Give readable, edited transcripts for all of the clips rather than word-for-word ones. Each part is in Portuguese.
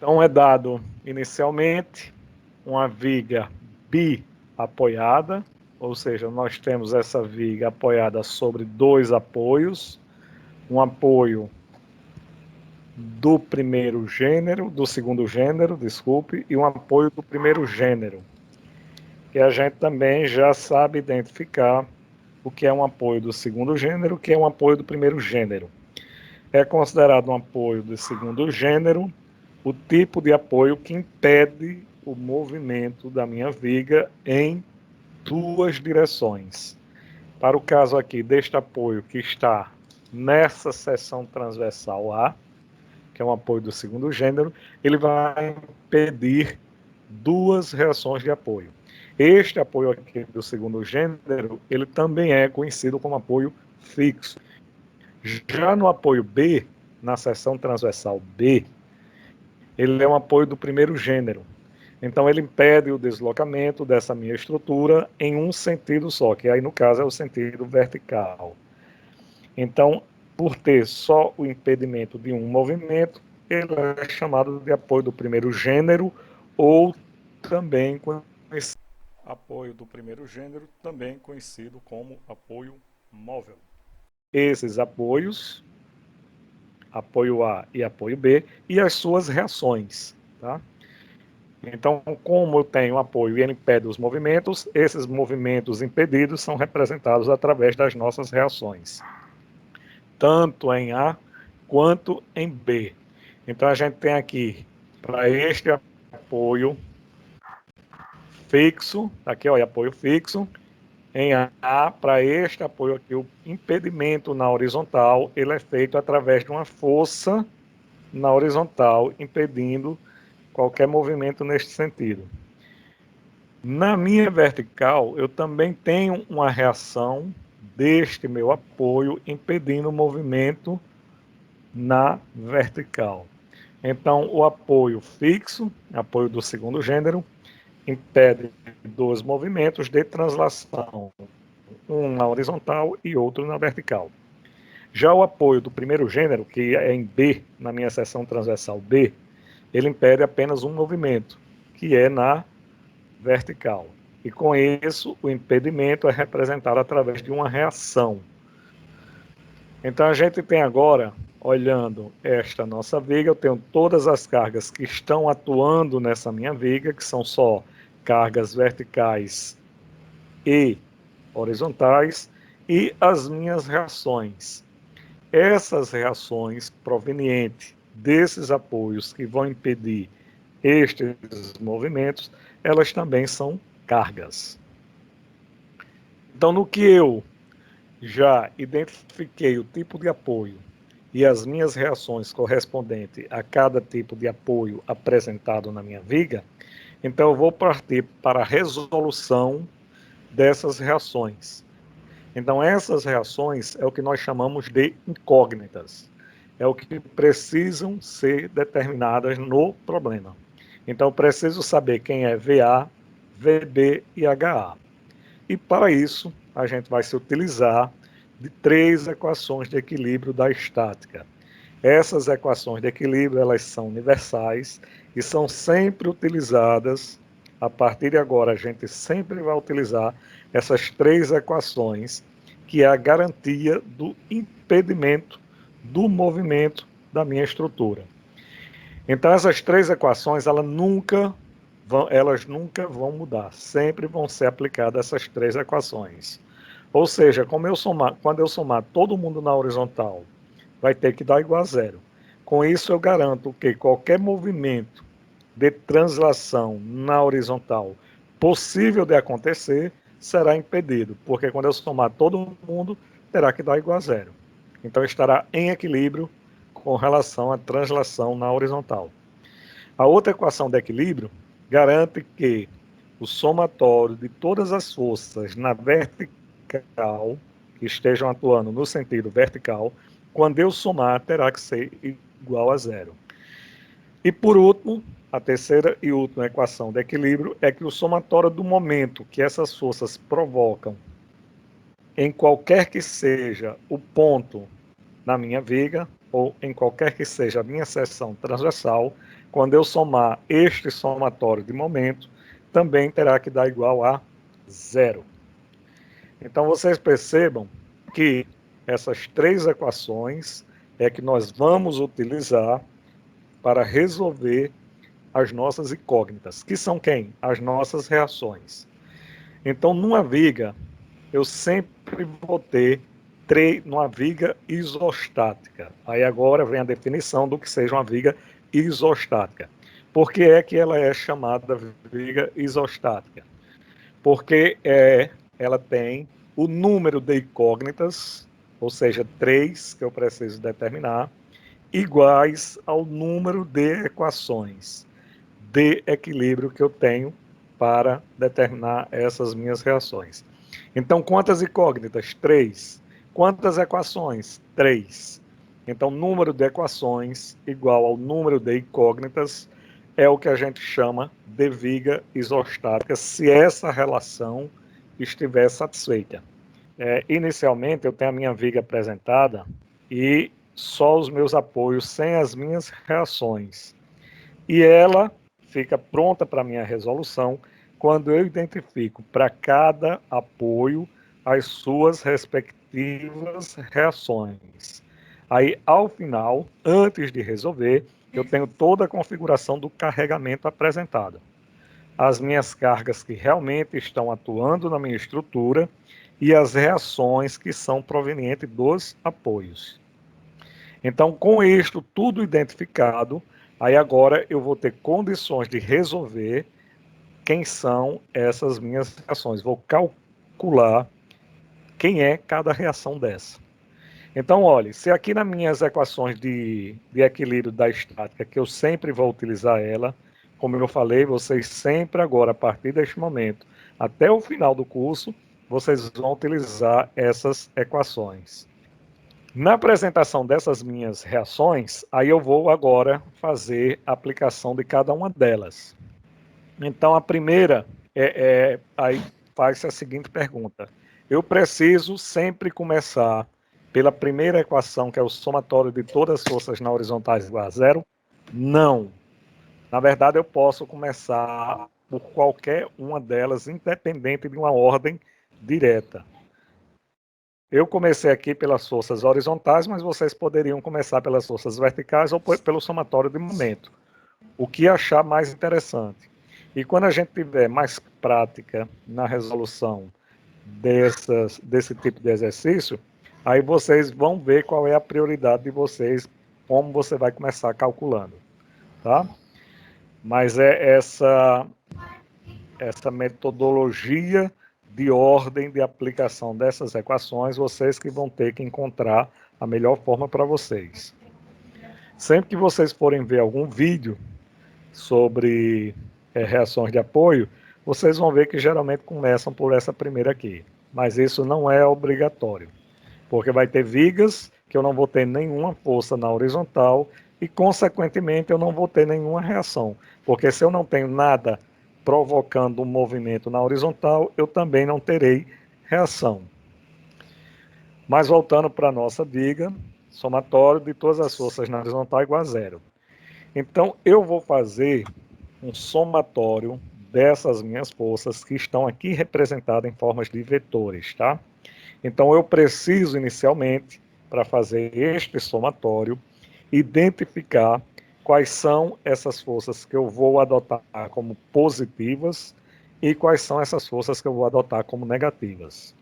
Então, é dado inicialmente uma viga bi-apoiada, ou seja, nós temos essa viga apoiada sobre dois apoios, um apoio do segundo gênero, desculpe, e um apoio do primeiro gênero, que a gente também já sabe identificar o que é um apoio do segundo gênero, o que é um apoio do primeiro gênero. É considerado um apoio do segundo gênero o tipo de apoio que impede o movimento da minha viga em duas direções. Para o caso aqui deste apoio que está nessa seção transversal A, que é um apoio do segundo gênero, ele vai impedir duas reações de apoio. Este apoio aqui do segundo gênero, ele também é conhecido como apoio fixo. Já no apoio B, na seção transversal B, ele é um apoio do primeiro gênero. Então ele impede o deslocamento dessa minha estrutura em um sentido só, que aí no caso é o sentido vertical. Então, por ter só o impedimento de um movimento, ele é chamado de apoio do primeiro gênero, ou também conhecido apoio do primeiro gênero, também conhecido como apoio móvel. Esses apoios, apoio A e apoio B, e as suas reações, tá? Então, como eu tenho apoio e ele impede os movimentos, esses movimentos impedidos são representados através das nossas reações, tanto em A quanto em B. Então, a gente tem aqui, para este apoio fixo, aqui ó, apoio fixo, em A, para este apoio aqui, o impedimento na horizontal, ele é feito através de uma força na horizontal, impedindo qualquer movimento neste sentido. Na minha vertical, eu também tenho uma reação deste meu apoio impedindo o movimento na vertical. Então, o apoio fixo, apoio do segundo gênero, impede dois movimentos de translação, um na horizontal e outro na vertical. Já o apoio do primeiro gênero, que é em B, na minha seção transversal B, ele impede apenas um movimento, que é na vertical. E com isso, o impedimento é representado através de uma reação. Então, a gente tem agora, olhando esta nossa viga, eu tenho todas as cargas que estão atuando nessa minha viga, que são só cargas verticais e horizontais, e as minhas reações. Essas reações provenientes desses apoios que vão impedir estes movimentos, elas também são cargas. Então, no que eu já identifiquei o tipo de apoio e as minhas reações correspondentes a cada tipo de apoio apresentado na minha viga, então eu vou partir para a resolução dessas reações. Então, essas reações é o que nós chamamos de incógnitas. É o que precisam ser determinadas no problema. Então, eu preciso saber quem é VA, VB e HA. E para isso, a gente vai se utilizar de três equações de equilíbrio da estática. Essas equações de equilíbrio, elas são universais e são sempre utilizadas. A partir de agora, a gente sempre vai utilizar essas três equações, que é a garantia do impedimento do movimento da minha estrutura. Então, essas três equações, elas nunca vão mudar, sempre vão ser aplicadas essas três equações. Ou seja, quando eu somar todo mundo na horizontal, vai ter que dar igual a zero. Com isso, eu garanto que qualquer movimento de translação na horizontal possível de acontecer será impedido, porque quando eu somar todo mundo, terá que dar igual a zero. Então, estará em equilíbrio com relação à translação na horizontal. A outra equação de equilíbrio garante que o somatório de todas as forças na vertical, que estejam atuando no sentido vertical, quando eu somar, terá que ser igual a zero. E por último, a terceira e última equação de equilíbrio é que o somatório do momento que essas forças provocam em qualquer que seja o ponto na minha viga, ou em qualquer que seja a minha seção transversal, quando eu somar este somatório de momento, também terá que dar igual a zero. Então, vocês percebam que essas três equações é que nós vamos utilizar para resolver as nossas incógnitas, que são quem? As nossas reações. Então, numa viga, eu sempre vou ter numa viga isostática. Aí agora vem a definição do que seja uma viga isostática. Por que é que ela é chamada viga isostática? Porque ela tem o número de incógnitas, ou seja, 3 que eu preciso determinar, iguais ao número de equações de equilíbrio que eu tenho para determinar essas minhas reações. Então, quantas incógnitas? 3. Quantas equações? 3. Então, número de equações igual ao número de incógnitas é o que a gente chama de viga isostática, se essa relação estiver satisfeita. Inicialmente, eu tenho a minha viga apresentada e só os meus apoios sem as minhas reações. E ela fica pronta para minha resolução quando eu identifico para cada apoio as suas respectivas reações. Aí, ao final, antes de resolver, eu tenho toda a configuração do carregamento apresentado. As minhas cargas que realmente estão atuando na minha estrutura e as reações que são provenientes dos apoios. Então, com isto tudo identificado, aí agora eu vou ter condições de resolver quem são essas minhas reações. Vou calcular quem é cada reação dessa. Então, olhe, se aqui nas minhas equações de equilíbrio da estática, que eu sempre vou utilizar ela, como eu falei, vocês sempre agora, a partir deste momento, até o final do curso, vocês vão utilizar essas equações. Na apresentação dessas minhas reações, aí eu vou agora fazer a aplicação de cada uma delas. Então, a primeira aí faz a seguinte pergunta: eu preciso sempre começar pela primeira equação, que é o somatório de todas as forças na horizontais igual a zero? Não. Na verdade, eu posso começar por qualquer uma delas, independente de uma ordem direta. Eu comecei aqui pelas forças horizontais, mas vocês poderiam começar pelas forças verticais ou pelo somatório de momento. O que achar mais interessante. E quando a gente tiver mais prática na resolução desse tipo de exercício, aí vocês vão ver qual é a prioridade de vocês, como você vai começar calculando, tá? Mas é essa metodologia de ordem de aplicação dessas equações, vocês que vão ter que encontrar a melhor forma para vocês. Sempre que vocês forem ver algum vídeo sobre reações de apoio, vocês vão ver que geralmente começam por essa primeira aqui. Mas isso não é obrigatório, porque vai ter vigas que eu não vou ter nenhuma força na horizontal e, consequentemente, eu não vou ter nenhuma reação. Porque se eu não tenho nada provocando um movimento na horizontal, eu também não terei reação. Mas voltando para a nossa viga, somatório de todas as forças na horizontal igual a zero. Então, eu vou fazer um somatório dessas minhas forças que estão aqui representadas em formas de vetores, tá? Então, eu preciso, inicialmente, para fazer este somatório, identificar quais são essas forças que eu vou adotar como positivas e quais são essas forças que eu vou adotar como negativas.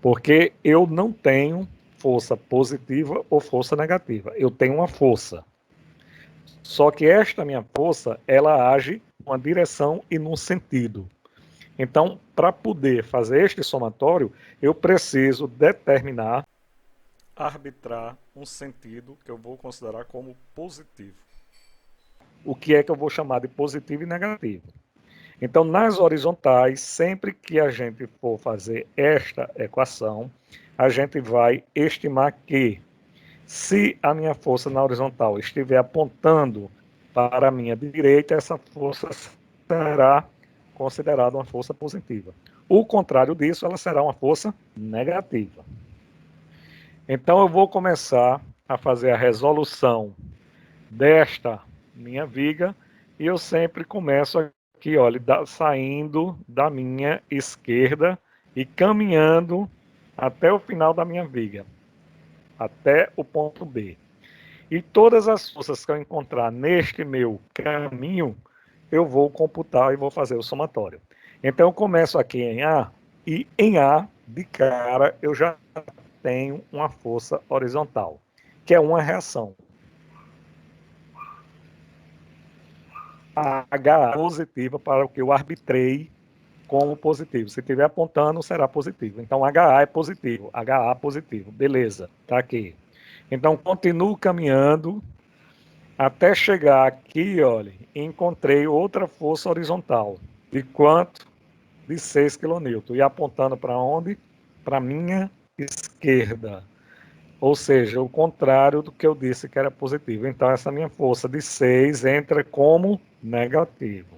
Porque eu não tenho força positiva ou força negativa. Eu tenho uma força. Só que esta minha força, ela age numa direção e num sentido. Então, para poder fazer este somatório, eu preciso determinar, arbitrar um sentido que eu vou considerar como positivo. O que é que eu vou chamar de positivo e negativo? Então, nas horizontais, sempre que a gente for fazer esta equação, a gente vai estimar que, se a minha força na horizontal estiver apontando para a minha direita, essa força será considerada uma força positiva. O contrário disso, ela será uma força negativa. Então, eu vou começar a fazer a resolução desta minha viga e eu sempre começo aqui, olha, saindo da minha esquerda e caminhando até o final da minha viga, até o ponto B. E todas as forças que eu encontrar neste meu caminho, eu vou computar e vou fazer o somatório. Então eu começo aqui em A, e em A, de cara, eu já tenho uma força horizontal, que é uma reação. A H positiva para o que eu arbitrei como positivo. Se estiver apontando, será positivo. Então, HA é positivo, HA positivo. Beleza, tá aqui. Então, continuo caminhando até chegar aqui, olha, encontrei outra força horizontal. De quanto? De 6 kN. E apontando para onde? Para minha esquerda. Ou seja, o contrário do que eu disse que era positivo. Então, essa minha força de 6 entra como negativo.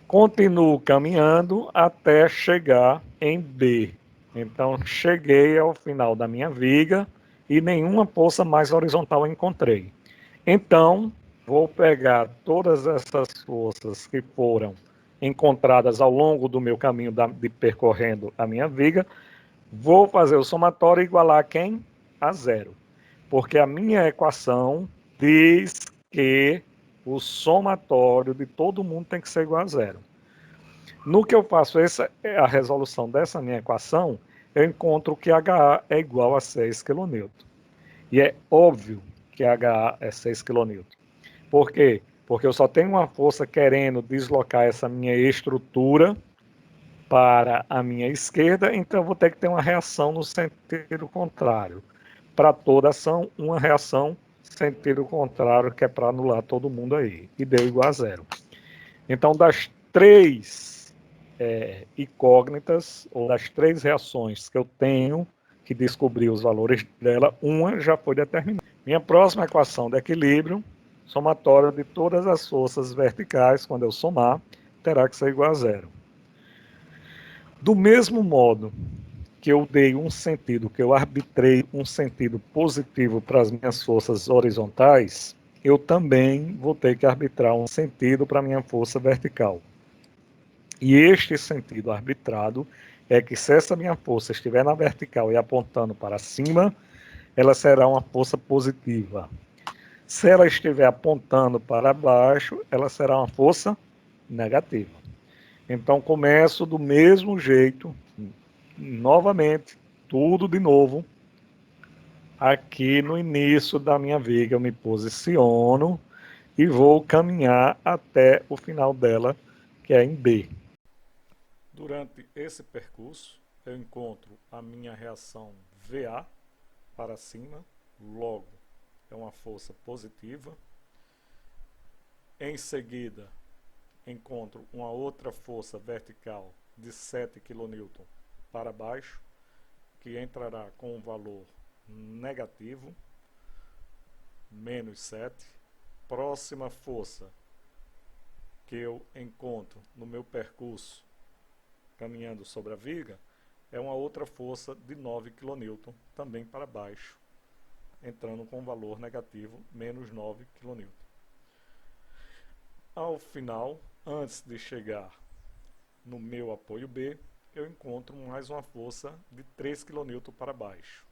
Continuo caminhando até chegar em B. Então, cheguei ao final da minha viga e nenhuma força mais horizontal encontrei. Então, vou pegar todas essas forças que foram encontradas ao longo do meu caminho de percorrendo a minha viga, vou fazer o somatório e igualar quem? A zero. Porque a minha equação diz que o somatório de todo mundo tem que ser igual a zero. No que eu faço a resolução dessa minha equação, eu encontro que HA é igual a 6 kN. E é óbvio que HA é 6 kN. Por quê? Porque eu só tenho uma força querendo deslocar essa minha estrutura para a minha esquerda, então eu vou ter que ter uma reação no sentido contrário. Para toda ação, uma reação sentido contrário, que é para anular todo mundo aí. E deu igual a zero. Então, das três incógnitas, ou das três reações que eu tenho que descobrir os valores dela, uma já foi determinada. Minha próxima equação de equilíbrio, somatória de todas as forças verticais, quando eu somar, terá que ser igual a zero. Do mesmo modo que eu dei um sentido, que eu arbitrei um sentido positivo para as minhas forças horizontais, eu também vou ter que arbitrar um sentido para a minha força vertical. E este sentido arbitrado é que se essa minha força estiver na vertical e apontando para cima, ela será uma força positiva. Se ela estiver apontando para baixo, ela será uma força negativa. Então começo do mesmo jeito, novamente, tudo de novo. Aqui no início da minha viga eu me posiciono e vou caminhar até o final dela, que é em B. Durante esse percurso, eu encontro a minha reação VA para cima, logo é uma força positiva. Em seguida, encontro uma outra força vertical de 7 kN para baixo, que entrará com um valor negativo, menos 7. Próxima força que eu encontro no meu percurso caminhando sobre a viga é uma outra força de 9 kN, também para baixo, entrando com um valor negativo, menos 9 kN. Ao final, antes de chegar no meu apoio B, eu encontro mais uma força de 3 kN para baixo.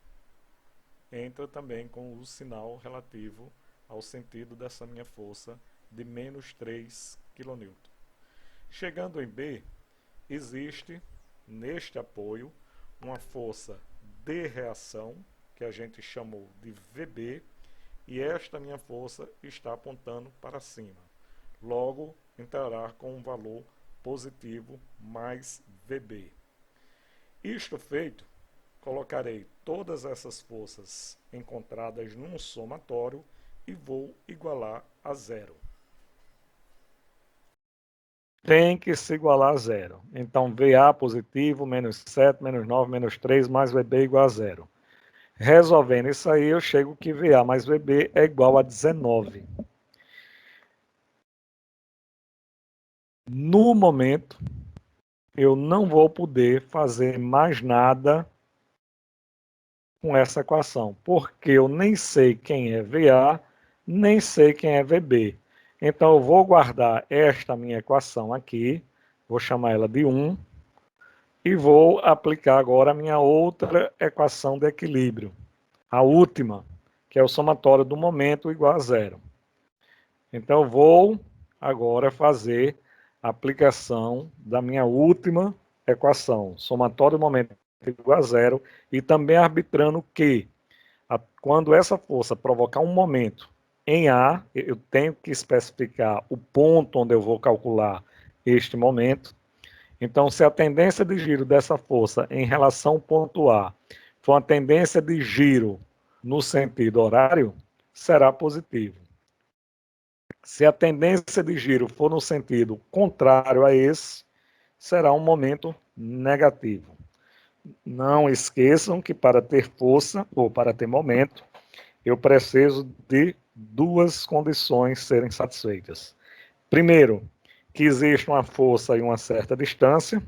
Entra também com o sinal relativo ao sentido dessa minha força de menos 3 kN. Chegando em B, existe neste apoio uma força de reação, que a gente chamou de VB, e esta minha força está apontando para cima. Logo, entrará com um valor positivo mais VB. Isto feito, colocarei todas essas forças encontradas num somatório e vou igualar a zero. Tem que se igualar a zero. Então, VA positivo, menos 7, menos 9, menos 3, mais VB igual a zero. Resolvendo isso aí, eu chego que VA mais VB é igual a 19. No momento, eu não vou poder fazer mais nada com essa equação, porque eu nem sei quem é VA, nem sei quem é VB. Então, eu vou guardar esta minha equação aqui, vou chamar ela de 1, e vou aplicar agora a minha outra equação de equilíbrio, a última, que é o somatório do momento igual a zero. Então, eu vou agora fazer a aplicação da minha última equação, somatório do momento igual a zero, e também arbitrando que quando essa força provocar um momento em A, eu tenho que especificar o ponto onde eu vou calcular este momento. Então, se a tendência de giro dessa força em relação ao ponto A for uma tendência de giro no sentido horário, será positivo. Se a tendência de giro for no sentido contrário a esse, será um momento negativo. Não esqueçam que para ter força ou para ter momento, eu preciso de duas condições serem satisfeitas. Primeiro, que exista uma força em uma certa distância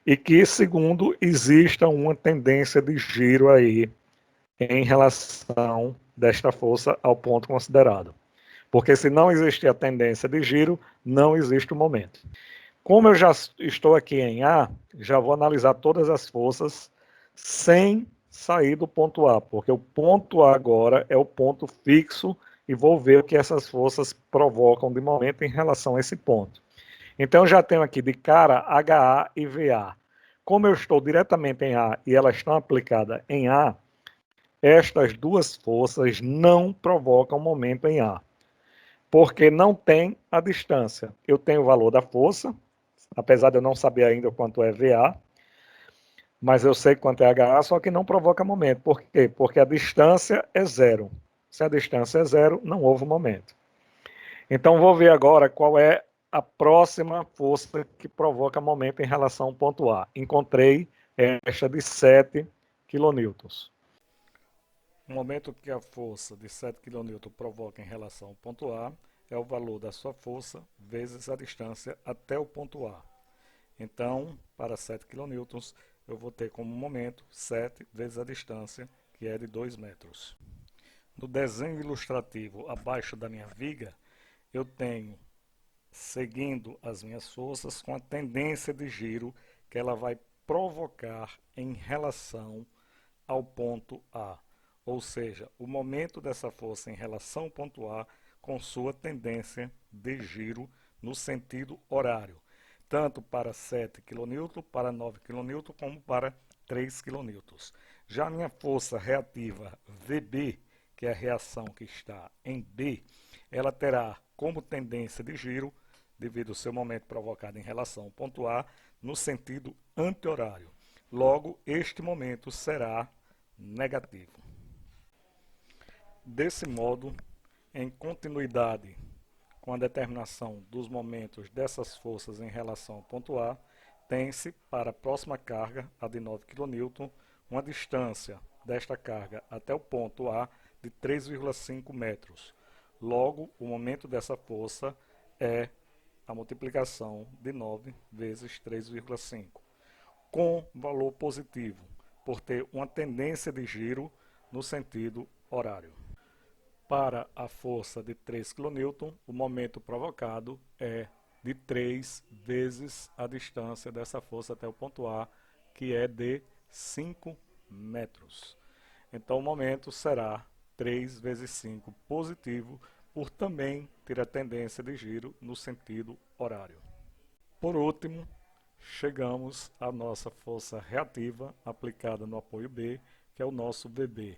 e que, segundo, exista uma tendência de giro aí em relação desta força ao ponto considerado. Porque se não existir a tendência de giro, não existe o momento. Como eu já estou aqui em A, já vou analisar todas as forças sem sair do ponto A, porque o ponto A agora é o ponto fixo e vou ver o que essas forças provocam de momento em relação a esse ponto. Então já tenho aqui de cara HA e VA. Como eu estou diretamente em A e elas estão aplicadas em A, estas duas forças não provocam momento em A, porque não tem a distância. Eu tenho o valor da força, apesar de eu não saber ainda quanto é VA, mas eu sei quanto é HA, só que não provoca momento. Por quê? Porque a distância é zero. Se a distância é zero, não houve momento. Então, vou ver agora qual é a próxima força que provoca momento em relação ao ponto A. Encontrei esta de 7 kN. O momento que a força de 7 kN provoca em relação ao ponto A é o valor da sua força vezes a distância até o ponto A. Então, para 7 kN, eu vou ter como momento 7 vezes a distância, que é de 2 metros. No desenho ilustrativo abaixo da minha viga, eu tenho, seguindo as minhas forças, com a tendência de giro que ela vai provocar em relação ao ponto A. Ou seja, o momento dessa força em relação ao ponto A com sua tendência de giro no sentido horário, tanto para 7 kN, para 9 kN, como para 3 kN. Já a minha força reativa VB, que é a reação que está em B, ela terá como tendência de giro, devido ao seu momento provocado em relação ao ponto A, no sentido anti-horário. Logo, este momento será negativo. Desse modo, em continuidade com a determinação dos momentos dessas forças em relação ao ponto A, tem-se para a próxima carga, a de 9 kN, uma distância desta carga até o ponto A de 3,5 metros. Logo, o momento dessa força é a multiplicação de 9 vezes 3,5, com valor positivo, por ter uma tendência de giro no sentido horário. Para a força de 3 kN, o momento provocado é de 3 vezes a distância dessa força até o ponto A, que é de 5 metros. Então o momento será 3 vezes 5 positivo, por também ter a tendência de giro no sentido horário. Por último, chegamos à nossa força reativa aplicada no apoio B, que é o nosso VB,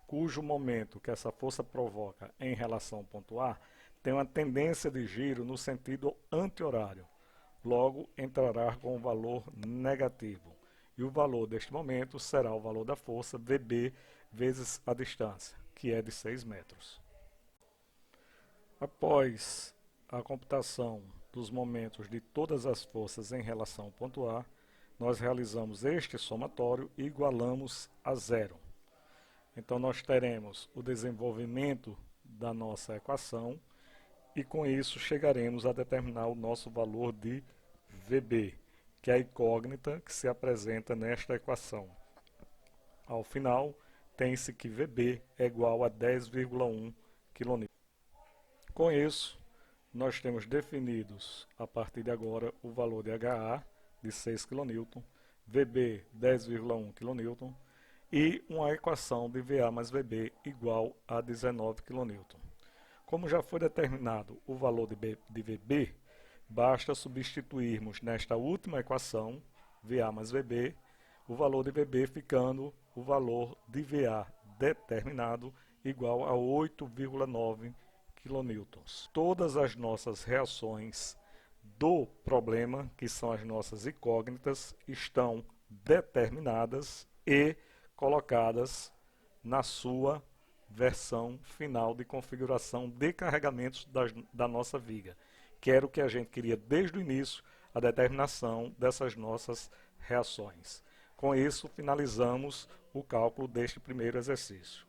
cujo momento que essa força provoca em relação ao ponto A tem uma tendência de giro no sentido anti-horário. Logo, entrará com um valor negativo. E o valor deste momento será o valor da força VB vezes a distância, que é de 6 metros. Após a computação dos momentos de todas as forças em relação ao ponto A, nós realizamos este somatório e igualamos a zero. Então nós teremos o desenvolvimento da nossa equação e com isso chegaremos a determinar o nosso valor de VB, que é a incógnita que se apresenta nesta equação. Ao final, tem-se que VB é igual a 10,1 kN. Com isso, nós temos definidos, a partir de agora, o valor de HA de 6 kN, VB 10,1 kN e uma equação de VA mais VB igual a 19 kN. Como já foi determinado o valor de VB, basta substituirmos nesta última equação, VA mais VB, o valor de VB ficando o valor de VA determinado igual a 8,9 kN. Todas as nossas reações do problema, que são as nossas incógnitas, estão determinadas e colocadas na sua versão final de configuração de carregamentos da nossa viga, que era o que a gente queria desde o início, a determinação dessas nossas reações. Com isso, finalizamos o cálculo deste primeiro exercício.